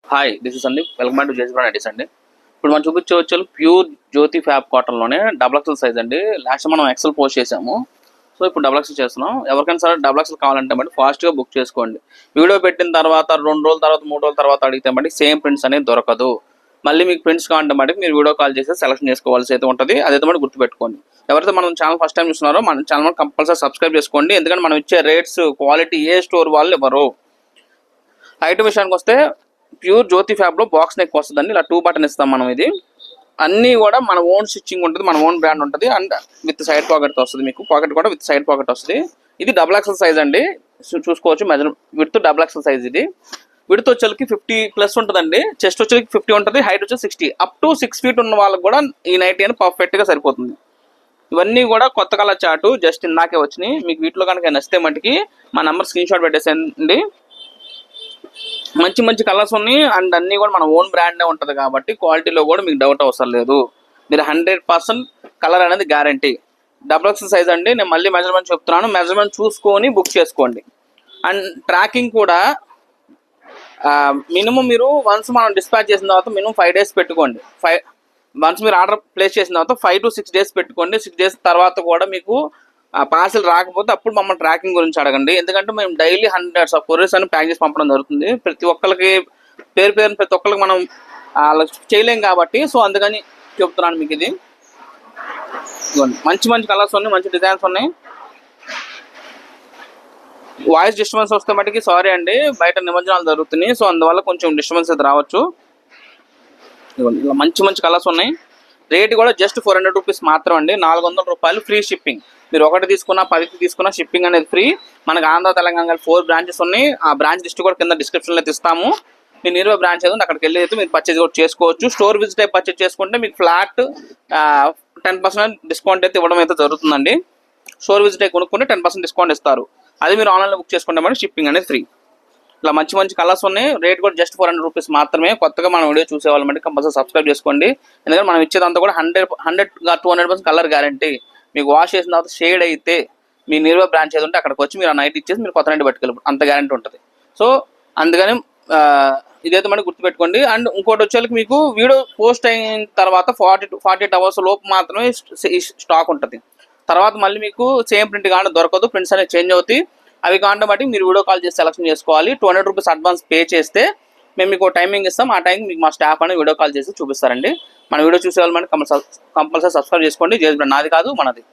Hi, this is Sandeep. Welcome back to జేజ్ brand ideas అండి. ఇప్పుడు మనం చూపించవచ్చు ప్యూర్ జ్యోతి ఫ్యాబ్ కాటన్లోనే డబుల్ ఎక్సెల్ సైజ్ అండి. లాస్ట్ మనం ఎక్సెల్ పోస్ట్ చేసాము. సో ఇప్పుడు డబుల్ ఎక్సెల్ చేస్తున్నాం. ఎవరికైనా సరే డబుల్ ఎక్సెల్ కావాలంటే బట్టి ఫాస్ట్గా బుక్ చేసుకోండి. వీడియో పెట్టిన తర్వాత 2 రోజుల తర్వాత 3 రోజుల తర్వాత అడిగితే బట్టి సేమ్ ప్రింట్స్ అనేది దొరకదు. మళ్ళీ మీకు ప్రింట్స్ కావాలంటే బట్టి మీరు వీడియో కాల్ చేసి సెలెక్షన్ చేసుకోవాల్సి అయితే ఉంటుంది. అదైతే బట్టి గుర్తుపెట్టుకోండి. ఎవరైతే మనం ఛానల్ ఫస్ట్ టైం చూస్తున్నారో మన ఛానల్ కంపల్సరీ సబ్స్క్రైబ్ చేసుకోండి. ఎందుకంటే మనం ఇచ్చే రేట్స్ క్వాలిటీ ఏ స్టోర్ వాళ్ళు ఇవ్వరు. ఐటమ్ విషయానికి వస్తే ప్యూర్ జ్యోతి ఫ్యాబ్ లో బాక్స్ నెక్ వస్తుందండి. ఇలా 2 బటన్ ఇస్తాం మనం. ఇది అన్ని కూడా మన ఓన్ స్టిచ్చింగ్ ఉంటుంది, మన ఓన్ బ్రాండ్ ఉంటుంది. అండ్ విత్ సైడ్ పాకెట్ వస్తుంది. మీకు పాకెట్ కూడా విత్ సైడ్ పాకెట్ వస్తుంది. ఇది డబుల్ ఎక్సెల్ సైజ్ అండి. చూసుకోవచ్చు measure with double XL size. ఇది విడ్త్ వచ్చేకి 50+ ఉంటుందండి. చెస్ట్ వచ్చేకి 50 ఉంటుంది, హైట్ వచ్చి 60. అప్ టు 6 feet ఉన్న వాళ్ళకి కూడా ఈ నైటీ అని పర్ఫెక్ట్ గా సరిపోతుంది. ఇవన్నీ కూడా కొత్త కలర్ చార్టు జస్ట్ ఇందాకే వచ్చినాయి. మీకు వీటిలో కనుక నచ్చితే మటుకి మా నెంబర్ స్క్రీన్ షాట్ పెట్టేసేయండి. మంచి మంచి కలర్స్ ఉన్నాయి. అండ్ అన్ని కూడా మన ఓన్ బ్రాండే ఉంటుంది కాబట్టి క్వాలిటీలో కూడా మీకు డౌట్ అవసరం లేదు. మీరు 100% కలర్ అనేది గ్యారంటీ. డబుల్ ఎక్సెల్ సైజ్ అండి. నేను మళ్ళీ మెజర్మెంట్ చెప్తున్నాను. మెజర్మెంట్ చూసుకొని బుక్ చేసుకోండి. అండ్ ట్రాకింగ్ కూడా మినిమం మీరు వన్స్ మనం డిస్పాచ్ చేసిన తర్వాత మినిమం 5 days పెట్టుకోండి. వన్స్ మీరు ఆర్డర్ ప్లేస్ చేసిన తర్వాత 5 to 6 days పెట్టుకోండి. 6 days తర్వాత కూడా మీకు పార్సల్ రాకపోతే అప్పుడు మమ్మల్ని ట్రాకింగ్ గురించి అడగండి. ఎందుకంటే మేము డైలీ hundreds of కొరియర్స్ అని ప్యాక్ చేసి పంపడం జరుగుతుంది. ప్రతి ఒక్కరికి పేరు ప్రతి ఒక్కరికి మనం చేయలేం కాబట్టి సో అందుకని చెప్తున్నాను మీకు. ఇది మంచి మంచి కలర్స్ ఉన్నాయి, మంచి డిజైన్స్ ఉన్నాయి. వాయిస్ డిస్టర్బెన్స్ వస్తే మటుకి సారీ అండి, బయట నిమజ్జనాలు జరుగుతున్నాయి. సో అందువల్ల కొంచెం డిస్టర్బెన్స్ అయితే రావచ్చు. ఇలా మంచి మంచి కలర్స్ ఉన్నాయి. రేట్ కూడా జస్ట్ 400 రూపీస్ మాత్రం అండి. 400 రూపాయలు ఫ్రీ షిప్పింగ్. మీరు ఒకటి తీసుకున్నా 10 తీసుకున్నా షిప్పింగ్ అనేది ఫ్రీ. మనకు ఆంధ్ర తెలంగాణ 4 బ్రాంచెస్ ఉన్నాయి. ఆ బ్రాంచ్ లిస్ట్ కూడా కింద డిస్క్రిప్షన్లో ఇస్తాము. మీ నియర్ బ్రాంచ్ ఏదో అక్కడికి వెళ్ళి అయితే మీరు పర్చేజ్ కూడా చేసుకోవచ్చు. స్టోర్ విజిట్ అయి పర్చేజ్ చేసుకుంటే మీకు ఫ్లాట్ 10% డిస్కౌంట్ అయితే ఇవ్వడం అయితే జరుగుతుందండి. స్టోర్ విజిట్ అయి కొనుక్కుంటే 10% డిస్కౌంట్ ఇస్తారు. అది మీరు ఆన్లైన్లో బుక్ చేసుకుంటే మనకి షిప్పింగ్ అనేది ఫ్రీ. ఇలా మంచి మంచి కలర్స్ ఉన్నాయి. రేట్ కూడా జస్ట్ 400 రూపీస్ మాత్రమే. కొత్తగా మన వీడియో చూసేవాళ్ళమంటే కంపల్సరీ సబ్స్క్రైబ్ చేసుకోండి. ఎందుకంటే మనం ఇచ్చేదంతా కూడా 100-200% కలర్ గ్యారంటీ. మీకు వాష్ చేసిన తర్వాత షేడ్ అయితే మీ నియర్ బ్రాంచ్ ఏది ఉంటే అక్కడికి వచ్చి మీరు ఆ నైట్ ఇచ్చేసి మీరు కొత్త నైట్ పట్టుకెళ్ళి అంత గ్యారంటీ ఉంటుంది. సో అందుకని ఇదైతే మనకి గుర్తుపెట్టుకోండి. అండ్ ఇంకోటి వచ్చేకి మీకు వీడియో పోస్ట్ అయిన తర్వాత 40 to 48 hours లోపు మాత్రమే స్టాక్ ఉంటుంది. తర్వాత మళ్ళీ మీకు సేమ్ ప్రింట్ కానీ దొరకదు. ప్రింట్స్ అనేవి చేంజ్ అవుతాయి. అవి కావాలంటే బట్టి మీరు వీడియో కాల్ చేసి సెలెక్షన్ చేసుకోవాలి. 200 రూపీస్ అడ్వాన్స్ పే చేస్తే మేము మీకు టైమింగ్ ఇస్తాం. ఆ టైంకి మీకు మా స్టాఫ్ అనేది వీడియో కాల్ చేసి చూపిస్తారండి. మన వీడియో చూసే వాళ్ళు కంపల్సరీ సబ్స్క్రైబ్ చేసుకోండి. జేజ్ బ్రాండ్ నాది కాదు, మనది.